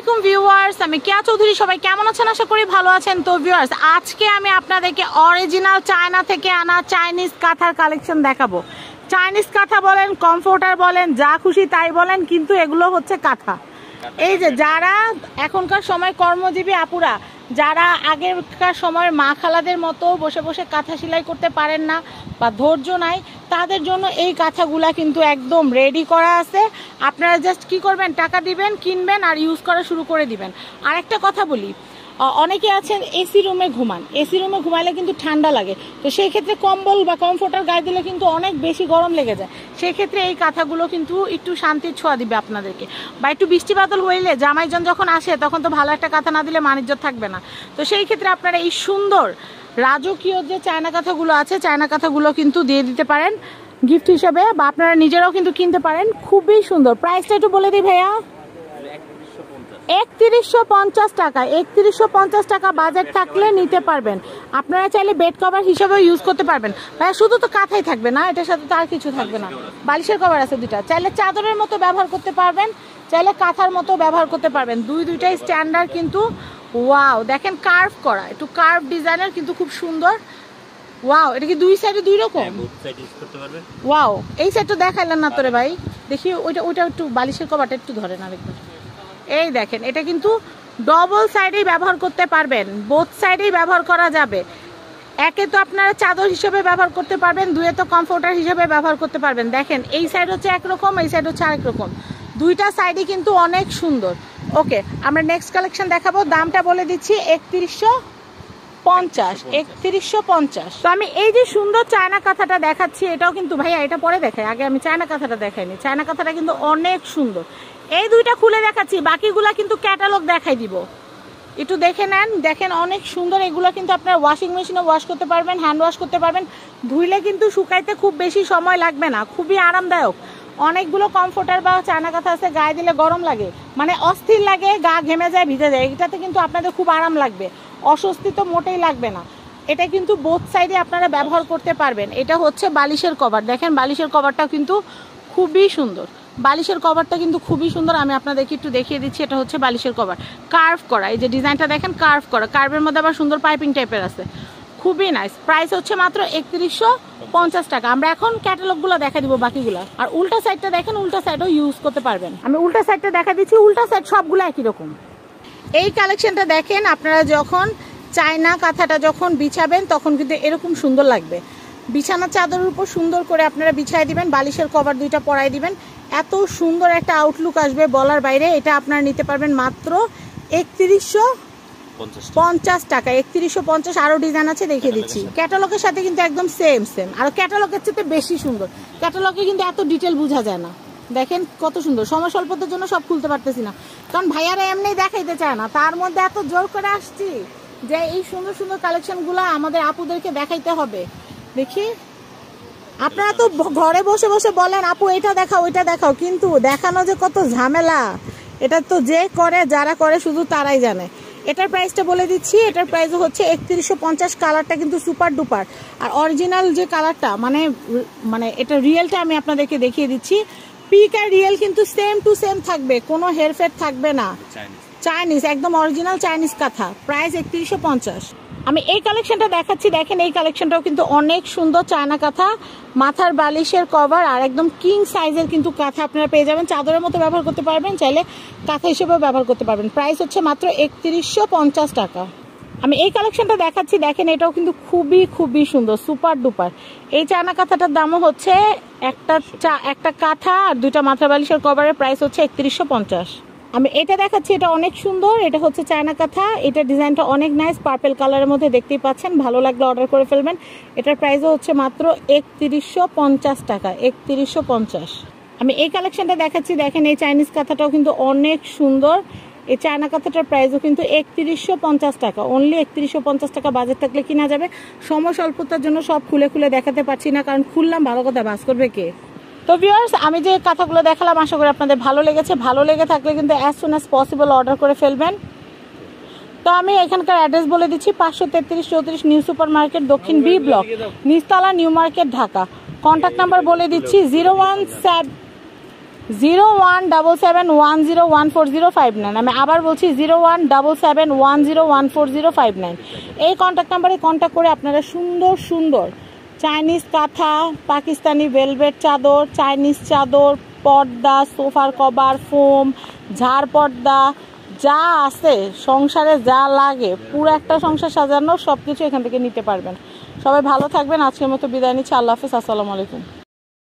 আলাইকুম ভিউয়ার্স, আমি কেয়া চৌধুরী। সবাই কেমন আছেন? আশা করি ভালো আছেন। তো ভিউয়ার্স, আজকে আমি আপনাদেরকে অরিজিনাল চায়না থেকে আনা চাইনিজ কাঁথার কালেকশন দেখাবো। চাইনিজ কাঁথা বলেন, কমফোর্টার বলেন, যা খুশি তাই বলেন, কিন্তু এগুলো হচ্ছে কাঁথা। এই যে যারা এখনকার সময় কর্মজীবী আপুরা, যারা আগেরকার সময়ের মা খালাদের মতো বসে বসে কাঁথা সেলাই করতে পারেন না বা ধৈর্য নাই, তাদের জন্য এই কাঁথাগুলা কিন্তু একদম রেডি করা আছে। আপনারা জাস্ট কি করবেন, টাকা দিবেন, কিনবেন আর ইউজ করা শুরু করে দিবেন। আর একটা কথা বলি, অনেকে আছেন এসি রুমে ঘুমান, এসি রুমে ঘুমাইলে কিন্তু ঠান্ডা লাগে, তো সেই ক্ষেত্রে কম্বল বা কমফোর্টার গায়ে দিলে কিন্তু অনেক বেশি গরম লেগে যায়। সেই ক্ষেত্রে এই কাঁথাগুলো কিন্তু একটু শান্তির ছোঁয়া দিবে আপনাদেরকে। বা একটু বৃষ্টি বাদল হইলে জামাইজন যখন আসে তখন তো ভালো একটা কাঁথা না দিলে মানিজ্য থাকবে না। তো সেই ক্ষেত্রে আপনারা এই সুন্দর রাজকীয় যে চায়না কাঁথাগুলো আছে, চায়না কাঁথাগুলো কিন্তু দিয়ে দিতে পারেন গিফট হিসেবে, বা আপনারা নিজেরাও কিন্তু কিনতে পারেন। খুবই সুন্দর। প্রাইসটা একটু বলে দিই ভাইয়া। 3150 টাকা। 3150 টাকা বাজেট থাকলে নিতে পারবেন। আপনারা চাইলে বেড কভার হিসেবেও ইউজ করতে পারবেন। ভাইয়া শুধু তো কাঁথাই থাকবে না, এটার সাথে তো আর কিছু থাকবে না। বালিশের কভার আছে দুটা, চাইলে চাদরের মতো ব্যবহার করতে পারবেন, চাইলে কাঁথার মতো ব্যবহার করতে পারবেন। দুইটাই স্ট্যান্ডার্ড কিন্তু। ওয়াও, দেখেন কার্ভ করা, একটু কার্ভ ডিজাইনের, কিন্তু খুব সুন্দর। ওয়াও, এটা কি দুই সাইডে দুই রকম? ওয়াও, এই সাইডটা দেখাইলেন না তোরে ভাই, দেখি ওইটা একটু বালিশের কভারটা একটু ধরে না দেখবেন। এই দেখেন, এটা কিন্তু ডবল সাইডেই ব্যবহার করতে পারবেন, বোথ সাইডেই ব্যবহার করা যাবে। একে তো আপনারা চাদর হিসেবে ব্যবহার করতে পারবেন, দুয়ে তো কমফোর্টার হিসেবে ব্যবহার করতে পারবেন। দেখেন এই সাইড হচ্ছে একরকম, এই সাইড হচ্ছে আরেক রকম, দুইটা সাইডই কিন্তু অনেক সুন্দর। ওকে, আমরা নেক্সট কালেকশন দেখাবো। দামটা বলে দিচ্ছি 3150। 3150। তো আমি এই যে সুন্দর চায়না কাঁথাটা দেখাচ্ছি, এটাও কিন্তু ভাইয়া এটা পরে দেখাই, আগে আমি চায়না কাঁথাটা দেখাইনি। চায়না কাঁথাটা কিন্তু অনেক সুন্দর। এই দুইটা খুলে দেখাচ্ছি, বাকিগুলা কিন্তু ক্যাটালগ দেখাই দিব, একটু দেখে নেন। দেখেন অনেক সুন্দর। এগুলো কিন্তু আপনার ওয়াশিং মেশিনে ওয়াশ করতে পারবেন, হ্যান্ড ওয়াশ করতে পারবেন। ধুইলে কিন্তু শুকাইতে খুব বেশি সময় লাগবে না, খুবই আরামদায়ক। অনেকগুলো কমফোর্টার বা চায়না কাঁথা আছে গায়ে দিলে গরম লাগে, মানে অস্থির লাগে, গা ঘেমে যায়, ভিজে যায়। এটাতে কিন্তু আপনাদের খুব আরাম লাগবে, অস্বস্তি তো মোটেই লাগবে না। এটা কিন্তু বোথ সাইডে আপনারা ব্যবহার করতে পারবেন। এটা হচ্ছে বালিশের কভার। দেখেন বালিশের কভারটা কিন্তু খুবই সুন্দর, বালিশের কভারটা কিন্তু খুবই সুন্দর। আমি আপনাদেরকে একটু দেখিয়ে দিচ্ছি, এটা হচ্ছে বালিশের কভার, কার্ভ করা। এই যে ডিজাইনটা দেখেন, কার্ভ করা, কার্ভের মধ্যে আবার সুন্দর পাইপিং টাইপের আছে, খুবই নাইস। প্রাইস হচ্ছে মাত্র 3150 টাকা। আমরা এখন ক্যাটালগুলো দেখা দিব বাকিগুলা। আর উল্টা সাইডটা দেখেন, উল্টা সাইডও ইউজ করতে পারবেন। আমি উল্টা সাইডটা দেখা দিচ্ছি, উল্টা সাইড সবগুলো একই রকম। এই কালেকশনটা দেখেন, আপনারা যখন চায়না কাঁথাটা যখন বিছাবেন তখন কিন্তু এরকম সুন্দর লাগবে। বিছানার চাদরের উপর সুন্দর করে আপনারা বিছাই দিবেন, বালিশের কভার দুইটা পরাই দিবেন, এত সুন্দর একটা আউটলুক আসবে বলার বাইরে। এটা আপনারা নিতে পারবেন মাত্র 3150 টাকা। 3150। আরো ডিজাইন আছে, দেখিয়ে দিচ্ছি। ক্যাটালগের সাথে কিন্তু একদম সেম। আর ক্যাটালগের চেয়ে বেশি সুন্দর। ক্যাটালগে কিন্তু এত ডিটেল বোঝা যায় না। দেখেন কত সুন্দর। সময় স্বল্পতার জন্য সব খুলতে পারতেছি না, কারণ ভাইয়ারা এমনি দেখাইতে চায় না। তার মধ্যে এত জোর করে আসছি যে এই সুন্দর সুন্দর কালেকশনগুলো আমাদের আপুদেরকে দেখাইতে হবে। দেখি, আপনারা তো ঘরে বসে বসে বলেন আপু এটা দেখাও ওইটা দেখাও, কিন্তু দেখানো যে কত ঝামেলা, এটা তো যে করে, যারা করে শুধু তারাই জানে। এটার প্রাইসটা বলে দিচ্ছি, এটার প্রাইস হচ্ছে 3150। কালারটা কিন্তু সুপার ডুপার। আর অরিজিনাল যে কালারটা, মানে এটা রিয়েলটা আমি আপনাদেরকে দেখিয়ে দিচ্ছি। পিক আর রিয়েল কিন্তু সেম টু সেম থাকবে, কোনো হেরফের থাকবে না। চাইনিজ, একদম অরিজিনাল চাইনিজ কাঁথা। প্রাইস 3150। আমি এই কালেকশনটা দেখাচ্ছি, দেখেন এই কালেকশনটাও কিন্তু অনেক সুন্দর। চায়না কাঁথা, মাথার বালিশের কভার, আর একদম কিং সাইজের কিন্তু কাঁথা আপনারা পেয়ে যাবেন। চাদরের মতো ব্যবহার করতে পারবেন, চাইলে কাঁথা হিসেবেও ব্যবহার করতে পারবেন। প্রাইস হচ্ছে মাত্র 3150 টাকা। আমি এই কালেকশনটা দেখাচ্ছি, দেখেন এটাও কিন্তু খুবই খুবই সুন্দর, সুপার ডুপার। এই চায়না কাঁথাটার দামও হচ্ছে একটা কাঁথা আর দুইটা মাথার বালিশের কভারের প্রাইস হচ্ছে 3150। আমি এটা দেখাচ্ছি, এটা অনেক সুন্দর। এটা হচ্ছে চায়না কাঁথা, এটা ডিজাইনটা অনেক নাইস, পার্পেল কালারের মধ্যে দেখতেই পাচ্ছেন। ভালো লাগলে অর্ডার করে ফেলবেন। এটার প্রাইসও হচ্ছে মাত্র 3150 টাকা। 3150। আমি এই কালেকশনটা দেখাচ্ছি, দেখেন এই চাইনিজ কাঁথাটাও কিন্তু অনেক সুন্দর। এই চায়না কাঁথাটার প্রাইসও কিন্তু 3150 টাকা। অনলি 3150 টাকা বাজেট থাকলে কিনা যাবে। সময় স্বল্পতার জন্য সব খুলে খুলে দেখাতে পারছি না, কারণ খুললাম ভালো কথা বাস করবে কে। তো ভিউয়ার্স, আমি যে কাঁথাগুলো দেখালাম আশা করি আপনাদের ভালো লেগেছে। ভালো লেগে থাকলে কিন্তু as soon as possible order করে ফেলবেন। তো আমি এখানকার অ্যাড্রেস বলে দিচ্ছি, 533-34 নিউ সুপার মার্কেট, দক্ষিণ বি ব্লক, নিচতলা, New Market, Dhaka. Contact number বলে দিচ্ছি 017 0177101405 আমি আবার বলছি 0177101405 এই কন্ট্যাক্ট নাম্বারে কন্ট্যাক্ট করে আপনারা সুন্দর সুন্দর চাইনিজ কাঁথা, পাকিস্তানি ভেলভেট চাদর, চাইনিজ চাদর, পর্দা, সোফার কভার, ফোম, ঝাড় পর্দা, যা আছে সংসারে যা লাগে পুরো একটা সংসার সাজানো সব কিছু এখান থেকে নিতে পারবেন। সবাই ভালো থাকবেন। আজকের মতো বিদায় নিচ্ছি। আল্লাহ হাফেজ। আসসালামু আলাইকুম।